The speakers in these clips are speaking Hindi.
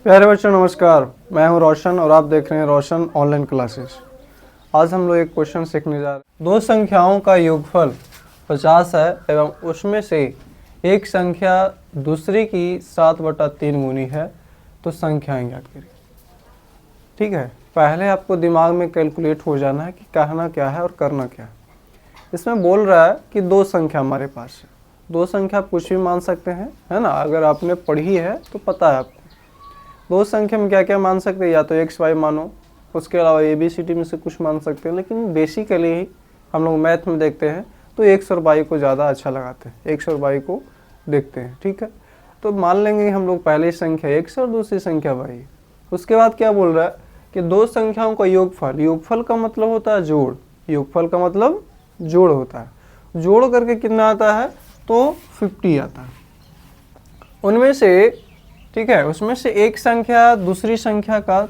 प्यारे बच्चों नमस्कार, मैं हूं रोशन और आप देख रहे हैं रोशन ऑनलाइन क्लासेस। आज हम लोग एक क्वेश्चन सीखने जा रहे हैं। दो संख्याओं का योगफल 50 है एवं उसमें से एक संख्या दूसरी की 7/3 गुनी है, तो संख्याएं ज्ञात करिए। ठीक है, पहले आपको दिमाग में कैलकुलेट हो जाना है कि कहना क्या है और करना क्या है। इसमें बोल रहा है कि दो संख्या हमारे पास है। दो संख्या आप कुछ भी मान सकते हैं, है ना। अगर आपने पढ़ी है तो पता है आपको। दो संख्या में क्या क्या मान सकते हैं, या तो एक्स वाई मानो, उसके अलावा ए बी सी डी में से कुछ मान सकते हैं। लेकिन बेसिकली ही हम लोग मैथ में देखते हैं तो एक्स और वाई को ज़्यादा अच्छा लगाते हैं, एक्स और वाई को देखते हैं। ठीक है, तो मान लेंगे हम लोग पहली संख्या एक्स और दूसरी संख्या वाई। उसके बाद क्या बोल रहा है कि दो संख्याओं का योगफल, योगफल का मतलब होता है जोड़, योगफल का मतलब जोड़ होता है। जोड़ करके कितना आता है, तो 50 आता है। उनमें से, ठीक है, उसमें से एक संख्या दूसरी संख्या का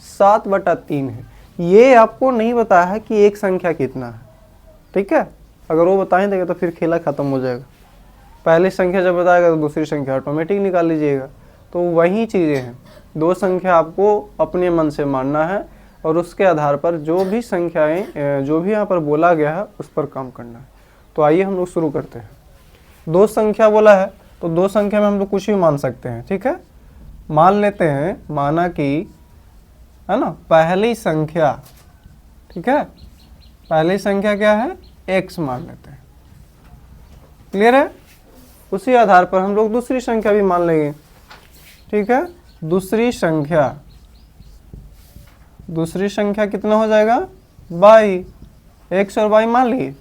7/3 है। ये आपको नहीं बताया है कि एक संख्या कितना है। ठीक है, अगर वो बता ही देगा तो फिर खेला खत्म हो जाएगा। पहली संख्या जब बताएगा तो दूसरी संख्या ऑटोमेटिक निकाल लीजिएगा। तो वही चीज़ें हैं, दो संख्या आपको अपने मन से मानना है और उसके आधार पर जो भी संख्याएं, जो भी यहाँ पर बोला गया है उस पर काम करना है। तो आइए हम लोग शुरू करते हैं। दो संख्या बोला है तो दो संख्या में हम लोग कुछ भी मान सकते हैं। ठीक है, मान लेते हैं, माना कि, है ना, पहली संख्या, ठीक है, पहली संख्या क्या है, x मान लेते हैं। क्लियर है। उसी आधार पर हम लोग दूसरी संख्या भी मान लेंगे। ठीक है, दूसरी संख्या कितना हो जाएगा, y। x और y मान लिए।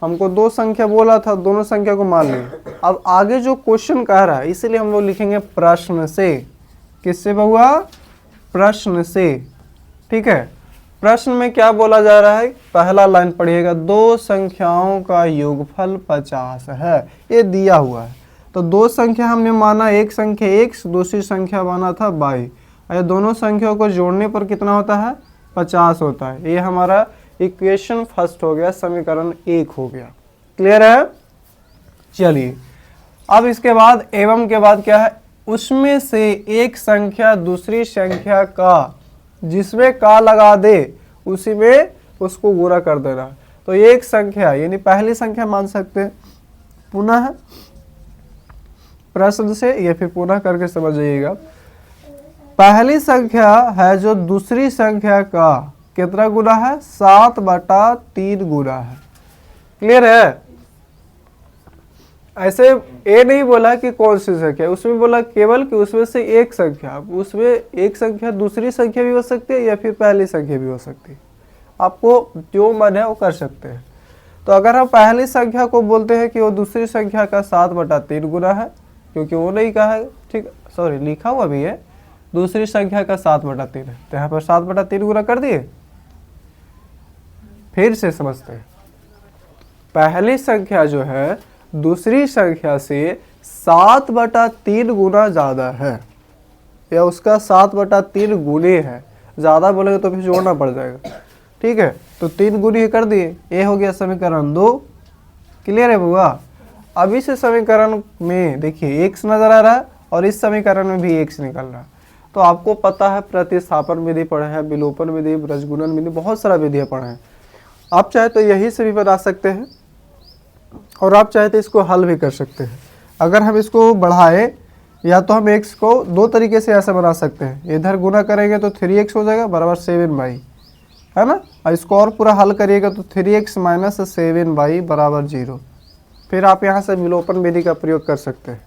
हमको दो संख्या बोला था, दोनों संख्या को मान लिए। अब आगे जो क्वेश्चन कह रहा है इसीलिए हम लोग लिखेंगे प्रश्न से। किससे बहुआ, प्रश्न से। ठीक है, प्रश्न में क्या बोला जा रहा है, पहला लाइन पढ़िएगा, दो संख्याओं का योगफल 50 है, ये दिया हुआ है। तो दो संख्या हमने माना, एक संख्या x, दूसरी संख्या माना था y। ये दोनों संख्याओं को जोड़ने पर कितना होता है, 50 होता है। ये हमारा इक्वेशन फर्स्ट हो गया, समीकरण 1 हो गया। क्लियर है। चलिए, अब इसके बाद एवं के बाद क्या है, उसमें से एक संख्या दूसरी संख्या का, जिसमें का लगा दे उसी में उसको गुणा कर देना। तो एक संख्या यानी पहली संख्या मान सकते हैं, पुनः प्रश्न से या फिर पुनः करके समझ जाइएगा। पहली संख्या है जो दूसरी संख्या का कितना गुना है, 7/3 गुना है। क्लियर है। ऐसे ये नहीं बोला कि कौन सी संख्या, उसमें बोला केवल कि उसमें से एक संख्या, उसमें एक संख्या दूसरी संख्या भी हो सकती है या फिर पहली संख्या भी हो सकती है। आपको जो मन है वो कर सकते हैं। तो अगर हम पहली संख्या को बोलते हैं कि वो दूसरी संख्या का 7/3 गुना है, क्योंकि वो नहीं कहा है, ठीक, सॉरी लिखा हुआ भी है, दूसरी संख्या का 7/3 है, तो यहाँ पर 7/3 गुना कर दिए। फिर से समझते हैं, पहली संख्या जो है दूसरी संख्या से 7/3 गुना ज्यादा है, या उसका 7/3 गुने है। ज्यादा बोलेंगे तो फिर जोड़ना पड़ जाएगा। ठीक है, तो 3 गुनी कर दिए, ये हो गया समीकरण 2। क्लियर है बुआ। अब इस समीकरण में देखिए x नजर आ रहा है और इस समीकरण में भी x निकल रहा है। तो आपको पता है प्रतिस्थापन विधि पढ़े हैं, विलोपन विधि, ब्रजगुणन विधि, बहुत सारा विधियां पढ़े हैं। आप चाहे तो यही से भी बना सकते हैं और आप चाहे तो इसको हल भी कर सकते हैं। अगर हम इसको बढ़ाए, या तो हम x को दो तरीके से ऐसे बना सकते हैं, इधर गुना करेंगे तो 3x हो जाएगा बराबर 7y, है ना। और इसको और पूरा हल करिएगा तो 3x - 7y बराबर 0। फिर आप यहाँ से विलोपन विधि का प्रयोग कर सकते हैं।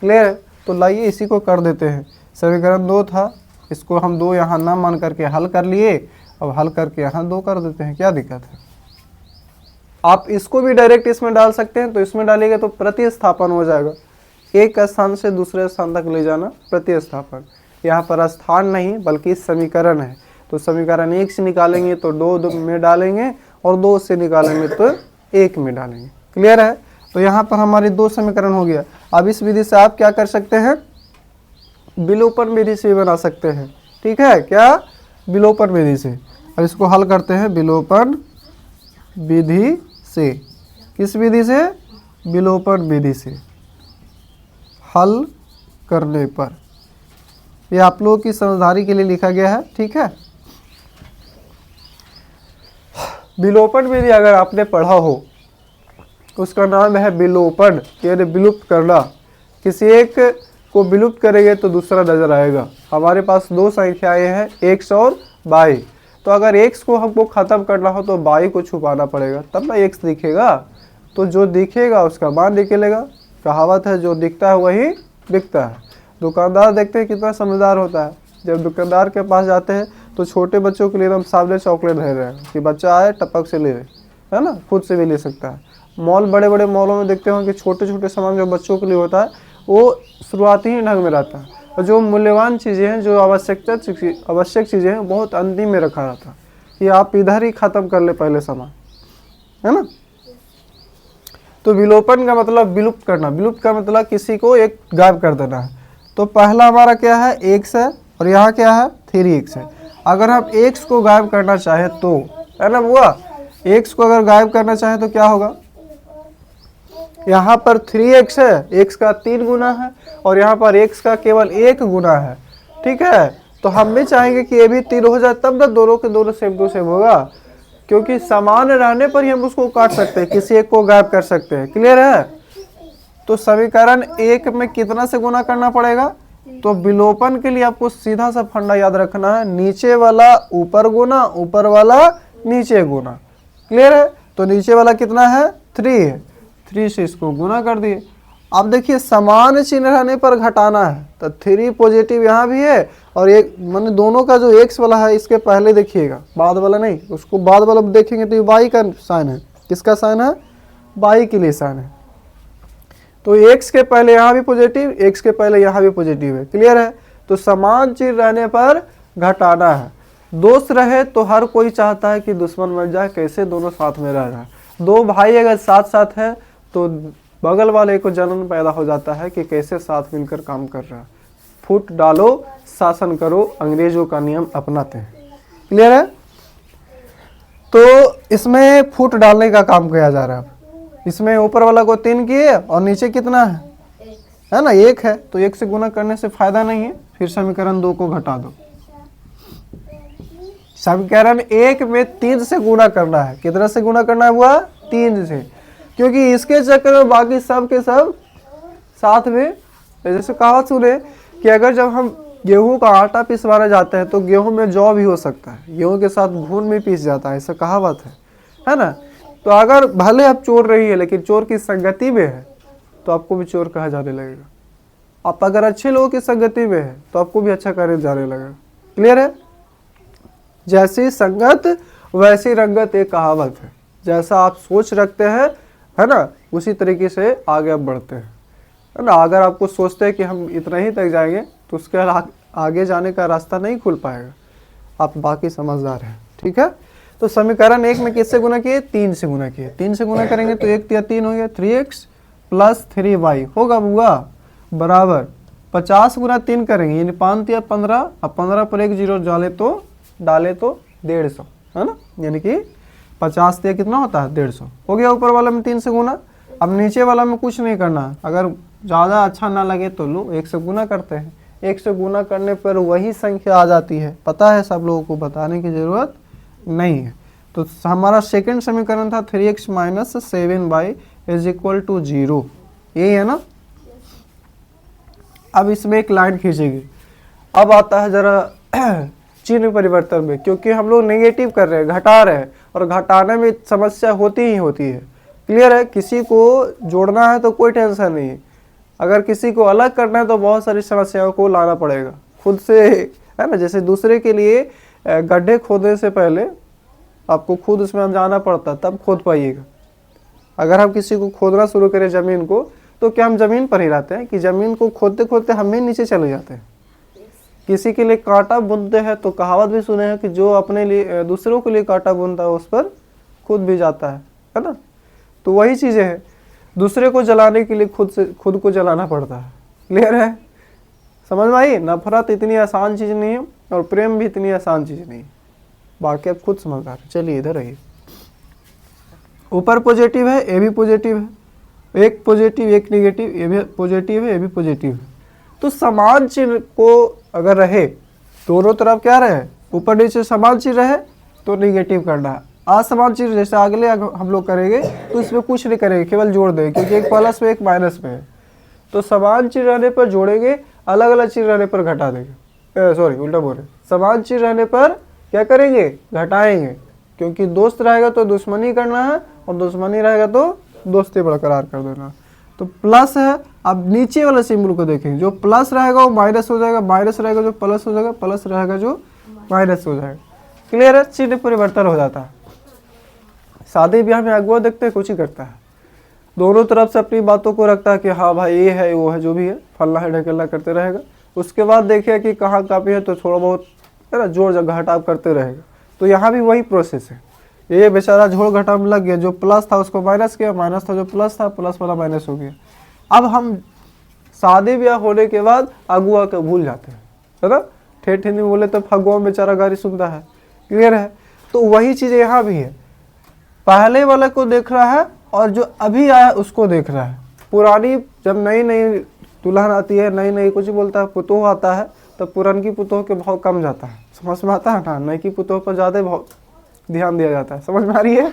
क्लियर है। तो लाइए इसी को कर देते हैं। समीकरण 2 था, इसको हम 2 यहाँ ना मान करके हल कर लिए। अब हल करके यहाँ 2 कर देते हैं, क्या दिक्कत है। आप इसको भी डायरेक्ट इसमें डाल सकते हैं, तो इसमें डालिएगा तो प्रतिस्थापन हो जाएगा। एक स्थान से दूसरे स्थान तक ले जाना, प्रतिस्थापन। यहाँ पर स्थान नहीं बल्कि समीकरण है। तो समीकरण 1 से निकालेंगे तो 2 में डालेंगे और 2 से निकालेंगे तो 1 में डालेंगे। क्लियर है। तो यहाँ पर हमारे 2 समीकरण हो गया। अब इस विधि से आप क्या कर सकते हैं, विलोपन विधि से भी बना सकते हैं। ठीक है, क्या, विलोपन विधि से। अब इसको हल करते हैं विलोपन विधि से। किस विधि से, विलोपन विधि से हल करने पर ये आप लोगों की समझदारी के लिए लिखा गया है, ठीक है। विलोपन विधि अगर आपने पढ़ा हो, उसका नाम है विलोपन, यानी विलुप्त करना। किसी एक को विलुप्त करेंगे तो दूसरा नजर आएगा। हमारे पास दो संख्याएं हैं, x और y। तो अगर x को हमको खत्म करना हो तो y को छुपाना पड़ेगा, तब ना x दिखेगा। तो जो दिखेगा उसका मान निकलेगा। कहावत है, जो दिखता है वही बिकता है। दुकानदार देखते हैं कितना समझदार होता है। जब दुकानदार के पास जाते हैं तो छोटे बच्चों के लिए हम सामने चॉकलेट दे रहे हैं कि बच्चा आए टपक से ले, है ना, खुद से भी ले सकता है। मॉल, बड़े बड़े मॉलों में देखते हो कि छोटे छोटे सामान जो बच्चों के लिए होता है वो शुरुआती ही ढंग में रहता है, और जो मूल्यवान चीज़ें हैं, जो आवश्यक चीज़ें हैं, बहुत अंतिम में रखा रहता है कि आप इधर ही ख़त्म कर ले पहले सामान, है ना। तो विलोपन का मतलब विलुप्त करना। विलुप्त का मतलब किसी को एक गायब कर देना है। तो पहला हमारा क्या है, x है, और यहाँ क्या है, 3x है। अगर हम x को गायब करना चाहें तो, है ना बुआ, x को अगर गायब करना चाहें तो क्या होगा, यहाँ पर 3x है, x का 3 गुना है, और यहाँ पर x का केवल 1 गुना है, ठीक है। तो हम भी चाहेंगे कि ये भी 3 हो जाए, तब ना दोनों के दोनों सेम टू सेम होगा, क्योंकि समान रहने पर ही हम उसको काट सकते हैं, किसी एक को गायब कर सकते हैं। क्लियर है। तो समीकरण 1 में कितना से गुना करना पड़ेगा, तो विलोपन के लिए आपको सीधा सा फंडा याद रखना है, नीचे वाला ऊपर गुना, ऊपर वाला नीचे गुना। क्लियर है। तो नीचे वाला कितना है, 3 है, 3 से इसको गुना कर दिए। अब देखिए समान चिन्ह रहने पर घटाना है, तो 3 पॉजिटिव यहाँ भी है, और एक माने दोनों का जो x वाला है इसके पहले देखिएगा, बाद वाला नहीं, उसको बाद वाला देखेंगे तो ये y का साइन है। किसका साइन है, y के लिए साइन है। तो x के पहले यहाँ भी पॉजिटिव, x के पहले यहाँ भी पॉजिटिव है। क्लियर है। तो समान चिन्ह रहने पर घटाना है। दोस्त रहे तो हर कोई चाहता है कि दुश्मन मर जाए, कैसे दोनों साथ में रह रहा है। दो भाई अगर साथ साथ है तो बगल वाले को जलन पैदा हो जाता है कि कैसे साथ मिलकर काम कर रहा है। फूट डालो शासन करो, अंग्रेजों का नियम अपनाते हैं। क्लियर है। तो इसमें फूट डालने का काम किया जा रहा है। इसमें ऊपर वाला को 3 किए और नीचे कितना है ना, 1 है। तो 1 से गुना करने से फायदा नहीं है, फिर समीकरण 2 को घटा दो। समीकरण 1 में 3 से गुना करना है। कितना से गुना करना है हुआ, 3 से, क्योंकि इसके चक्कर में बाकी सब के सब साथ में, जैसे कहावत सुने कि अगर जब हम गेहूं का आटा पिसवाने जाते हैं तो गेहूं में जौ भी हो सकता है, गेहूं के साथ घून भी पीस जाता है, ऐसा कहावत है ना। तो अगर भले आप चोर रही है लेकिन चोर की संगति में है तो आपको भी चोर कहा जाने लगेगा। आप अगर अच्छे लोगों की संगति में है तो आपको भी अच्छा करने जाने लगेगा। क्लियर है। जैसी संगत वैसी रंगत, एक कहावत है। जैसा आप सोच रखते हैं, है ना, उसी तरीके से आगे आप बढ़ते हैं, है ना। अगर आपको सोचते हैं कि हम इतना ही तक जाएंगे तो उसके आगे जाने का रास्ता नहीं खुल पाएगा। आप बाकी समझदार हैं, ठीक है। तो समीकरण 1 में किससे गुना किए, 3 से गुना किए। 3 से गुना करेंगे तो 1 या 3 हो गया, 3x प्लस 3y होगा बुआ बराबर 50 गुना 3 करेंगे, यानी 5 या 15। अब 15 पर 1 जीरो डाले तो 150, है ना, यानी कि 50 से कितना होता है, 150 हो गया। ऊपर वाला में 3 से गुना। अब नीचे वाला में कुछ नहीं करना, अगर ज़्यादा अच्छा ना लगे तो लो 1 से गुना करते हैं। 1 से गुना करने पर वही संख्या आ जाती है, पता है, सब लोगों को बताने की ज़रूरत नहीं है। तो हमारा सेकंड समीकरण था 3x minus 7y is equal to 0, यही है ना। अब इसमें एक लाइन खींचेगी। अब आता है जरा चिन्ह परिवर्तन में, क्योंकि हम लोग नेगेटिव कर रहे हैं, घटा रहे हैं, और घटाने में समस्या होती ही होती है। क्लियर है। किसी को जोड़ना है तो कोई टेंशन नहीं है, अगर किसी को अलग करना है तो बहुत सारी समस्याओं को लाना पड़ेगा खुद से, है ना। जैसे दूसरे के लिए गड्ढे खोदने से पहले आपको खुद उसमें जाना पड़ता, तब खोद पाइएगा। अगर हम किसी को खोदना शुरू करें ज़मीन को, तो क्या हम ज़मीन पर ही रहते हैं कि ज़मीन को खोदते खोदते हम भी नीचे चले जाते हैं। किसी के लिए कांटा बुनते हैं तो कहावत भी सुने हैं कि जो अपने लिए दूसरों के लिए कांटा बुनता है उस पर खुद भी जाता है ना। तो वही चीज़ें हैं, दूसरे को जलाने के लिए खुद को जलाना पड़ता है। क्लियर है, समझ में आई। नफरत इतनी आसान चीज़ नहीं है और प्रेम भी इतनी आसान चीज़ नहीं है, बाकी आप खुद समझदार। चलिए इधर आइए। ऊपर पॉजिटिव है, ये भी पॉजिटिव है, एक पॉजिटिव एक नेगेटिव, ये भी पॉजिटिव है, ये भी पॉजिटिव है। तो समान चिन्ह को अगर रहे, दोनों तरफ क्या रहे, ऊपर नीचे समान चीज रहे तो निगेटिव करना है। असमान चीज जैसे अगले हम लोग करेंगे तो इसमें कुछ नहीं करेंगे, केवल जोड़ देंगे, क्योंकि एक प्लस में एक माइनस में है। तो समान चीज रहने पर जोड़ेंगे, अलग अलग चीज रहने पर घटा देंगे। सॉरी उल्टा बोल रहे, समान चीज रहने पर क्या करेंगे, घटाएंगे, क्योंकि दोस्त रहेगा तो दुश्मनी करना है और दुश्मनी रहेगा तो दोस्ती बरकरार कर देना। तो प्लस है, अब नीचे वाला सिंबल को देखेंगे, जो प्लस रहेगा वो माइनस हो जाएगा, माइनस रहेगा जो प्लस हो जाएगा, प्लस रहेगा जो माइनस हो जाएगा। क्लियर है, चिन्ह परिवर्तन हो जाता है। शादी ब्याह में अगुआ देखते हैं कुछ ही करता है, दोनों तरफ से अपनी बातों को रखता है कि हाँ भाई ये है वो है जो भी है, फलना है ढकेलना करते रहेगा। उसके बाद देखिए कि कहाँ कापी है तो थोड़ा बहुत है ना जोड़ घटाव करते रहेगा। तो यहाँ भी वही प्रोसेस है, ये बेचारा जोड़ घटाव में लग गया, जो प्लस था उसको माइनस किया, माइनस था जो प्लस था, प्लस वाला माइनस हो गया। अब हम शादी ब्याह होने के बाद अगुआ को भूल जाते हैं, है ना, ठेठ नहीं बोले तो फगुआ बेचारा गाली सुनता है। क्लियर है, तो वही चीज़ यहाँ भी है, पहले वाले को देख रहा है और जो अभी आया उसको देख रहा है। पुरानी जब नई नई दुल्हन आती है, नई नई कुछ बोलता है पुतोह आता है, तो पुरानी पुतोह के भाव कम जाता है, समझ में आता है ना, नई की पुतोह पर ज़्यादा भाव ध्यान दिया जाता है, समझ में आ रही है।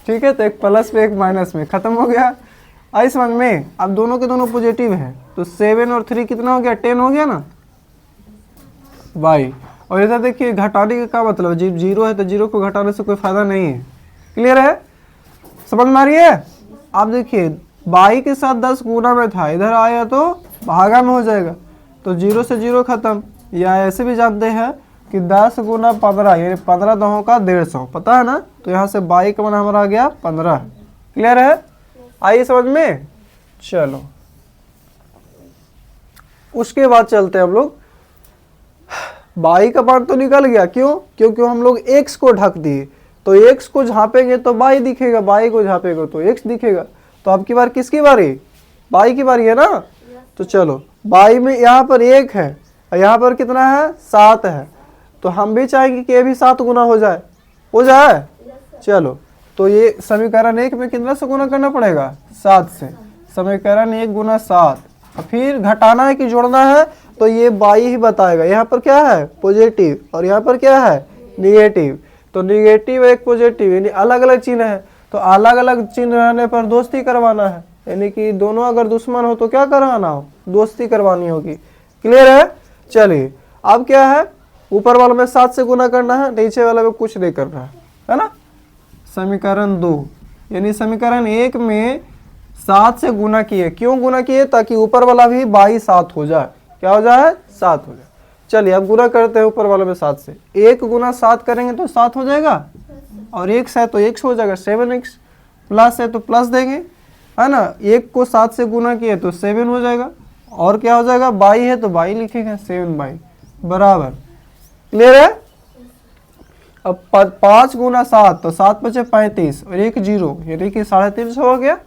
ठीक है, तो एक प्लस में एक माइनस में खत्म हो गया, आई समझ में। अब दोनों के दोनों पॉजिटिव है, तो 7 और 3 कितना हो गया, 10 हो गया ना भाई। और इधर देखिए घटाने का क्या मतलब, जब 0 है तो 0 को घटाने से कोई फायदा नहीं है। क्लियर है, समझ में आ रही है। आप देखिए बाई के साथ 10 गुना में था, इधर आया तो भागा में हो जाएगा, तो 0 से 0 खत्म। या ऐसे भी जानते हैं कि 10 गुना 15 यानी 15 दहों का 150, पता है ना, तो यहाँ से बाई का मान हमारा आ गया 15। क्लियर है, आइए समझ में। चलो उसके बाद चलते हैं हम लोग, बाई का मान तो निकल गया, क्यों, क्योंकि हम लोग x को ढक दिए, तो x को झापेंगे तो बाई दिखेगा, बाई को झापेंगे तो x दिखेगा। तो अब की बार किसकी बारी, बाई की बारी है ना। तो चलो बाई में यहाँ पर 1 है और यहाँ पर कितना है, 7 है, तो हम भी चाहेंगे कि ये भी 7 गुना हो जाए, हो जाए। चलो तो ये समीकरण 1 में कितना से गुना करना पड़ेगा, 7 से, समीकरण 1 गुना 7। फिर घटाना है कि जोड़ना है, तो ये बाई ही बताएगा। यहाँ पर क्या है, पॉजिटिव, और यहाँ पर क्या है, निगेटिव। तो निगेटिव एक पॉजिटिव यानी अलग अलग चिन्ह है, तो अलग अलग चिन्ह रहने पर दोस्ती करवाना है, यानी कि दोनों अगर दुश्मन हो तो क्या करवाना हो, दोस्ती करवानी होगी। क्लियर है, चलिए अब क्या है, ऊपर वाले में 7 से गुना करना है, नीचे वाले में कुछ नहीं करना है ना। समीकरण 2 यानी समीकरण 1 में 7 से गुना किए, क्यों गुना किए, ताकि ऊपर वाला भी बाई 7 हो जाए, क्या हो जाए, 7 हो जाए। चलिए अब गुना करते हैं ऊपर वाले में 7 से, 1 गुना 7 करेंगे तो 7 हो जाएगा, और x है तो x हो जाएगा 7x, प्लस है तो प्लस देंगे, है ना, 1 को 7 से गुना किए तो 7 हो जाएगा, और क्या हो जाएगा, बाई है तो बाई लिखेंगे, 7 बाई बराबर। क्लियर है, अब 5 गुना 7 तो 7 बचे 35 और 1 0 यानी कि 350 हो गया।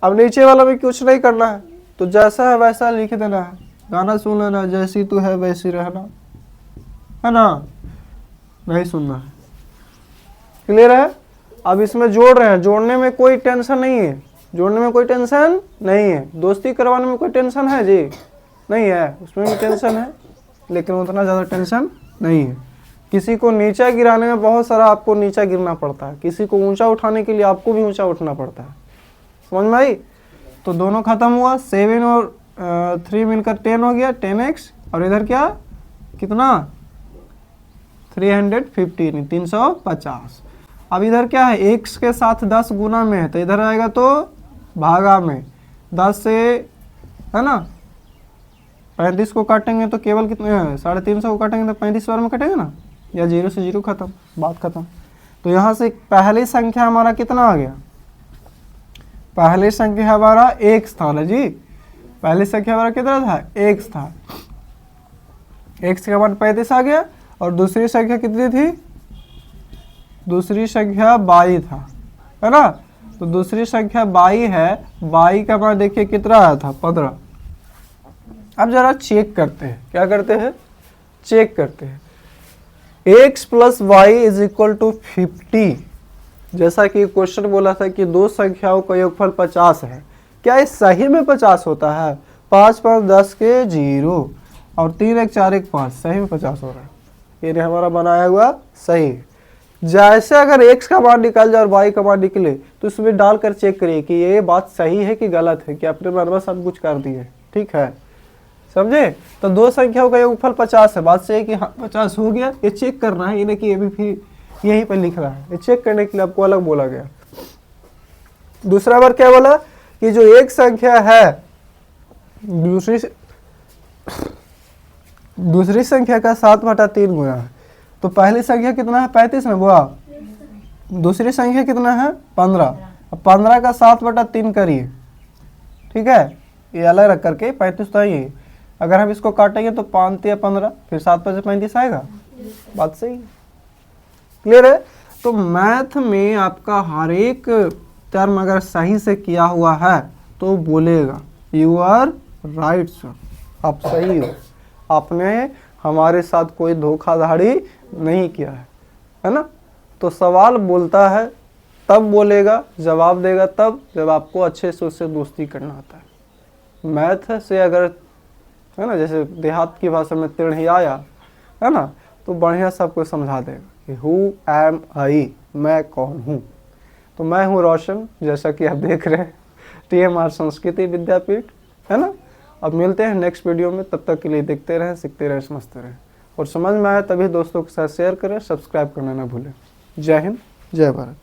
अब नीचे वाला में कुछ नहीं करना है, तो जैसा है वैसा लिख देना है, गाना सुन लेना, जैसी तू है वैसी रहना, है ना, नहीं सुनना है। क्लियर है, अब इसमें जोड़ रहे हैं, जोड़ने में कोई टेंशन नहीं है, जोड़ने में कोई टेंशन नहीं है, दोस्ती करवाने में कोई टेंशन है जी, नहीं है, उसमें भी टेंशन है लेकिन उतना ज़्यादा टेंशन नहीं है। किसी को नीचा गिराने में बहुत सारा आपको नीचा गिरना पड़ता है, किसी को ऊंचा उठाने के लिए आपको भी ऊंचा उठना पड़ता है, समझ में आई। तो दोनों खत्म हुआ, 7 और 3 मिलकर 10 हो गया, 10x, और इधर क्या कितना 350 350। अब इधर क्या है, x के साथ 10 गुना में है तो इधर आएगा तो भागा में, 10 से है ना 35 को काटेंगे तो केवल कितने 350 को काटेंगे तो 35 बार में कटेगा ना, या 0 से 0 खत्म, बात खत्म। तो यहाँ से पहली संख्या हमारा कितना आ गया, पहली संख्या हमारा x था ना जी, पहली संख्या हमारा कितना था, x था, x के बाद 35 आ गया, और दूसरी संख्या कितनी थी, दूसरी संख्या 22 था, है ना, तो दूसरी संख्या 22 है, 22 का मान देखिए कितना आया था, 15। अब जरा चेक करते हैं, क्या करते हैं, चेक करते हैं, x plus y is equal to 50, जैसा कि क्वेश्चन बोला था कि दो संख्याओं का योगफल 50 है, क्या ये सही में 50 होता है, 5 5 10 के 0, और 3 1 4 1 5 सही में 50 हो रहा है। ये हमारा बनाया हुआ सही है। जैसे अगर x का मान निकल जाए और y का मान निकले तो उसमें डालकर चेक करिए कि ये बात सही है कि गलत है, कि अपने मन में सब कुछ कर दिए। ठीक है, समझे? तो दो संख्याओं का योगफल 50 है। बात सही है कि हाँ 50 हो गया। ये चेक करना है, ये नहीं कि ये भी फिर यहीं पर लिख रहा है। ये चेक करने के लिए आपको अलग बोला गया। दूसरा बार क्या बोला कि जो एक संख्या है दूसरी संख्या का 7/3 गुना है। तो पहली संख्या कितना है 35 में बुआ, दूसरी संख्या कितना है 15। अब 15 का 7/3 करिए। ठीक है, ये अलग रख करके 35 तो है। अगर हम इसको काटेंगे तो 5 या 15, फिर 7 5 35 आएगा। बात सही है, क्लियर है? तो मैथ में आपका हर एक टर्म अगर सही से किया हुआ है तो बोलेगा यू आर राइट सर, आप सही हो, आपने हमारे साथ कोई धोखाधड़ी नहीं किया है ना? तो सवाल बोलता है तब बोलेगा, जवाब देगा तब जब आपको अच्छे से उससे दोस्ती करना आता है। मैथ से अगर है ना, जैसे देहात की भाषा में टेढ़ियाया है ना, तो बढ़िया सबको समझा देगा कि हु एम आई, मैं कौन हूँ। तो मैं हूँ रोशन, जैसा कि आप देख रहे हैं TMR संस्कृति विद्यापीठ, है ना। अब मिलते हैं नेक्स्ट वीडियो में, तब तक के लिए देखते रहें, सीखते रहें, समझते रहें। और समझ में आया तभी दोस्तों के साथ शेयर करें, सब्सक्राइब करना ना भूलें। जय हिंद, जय भारत।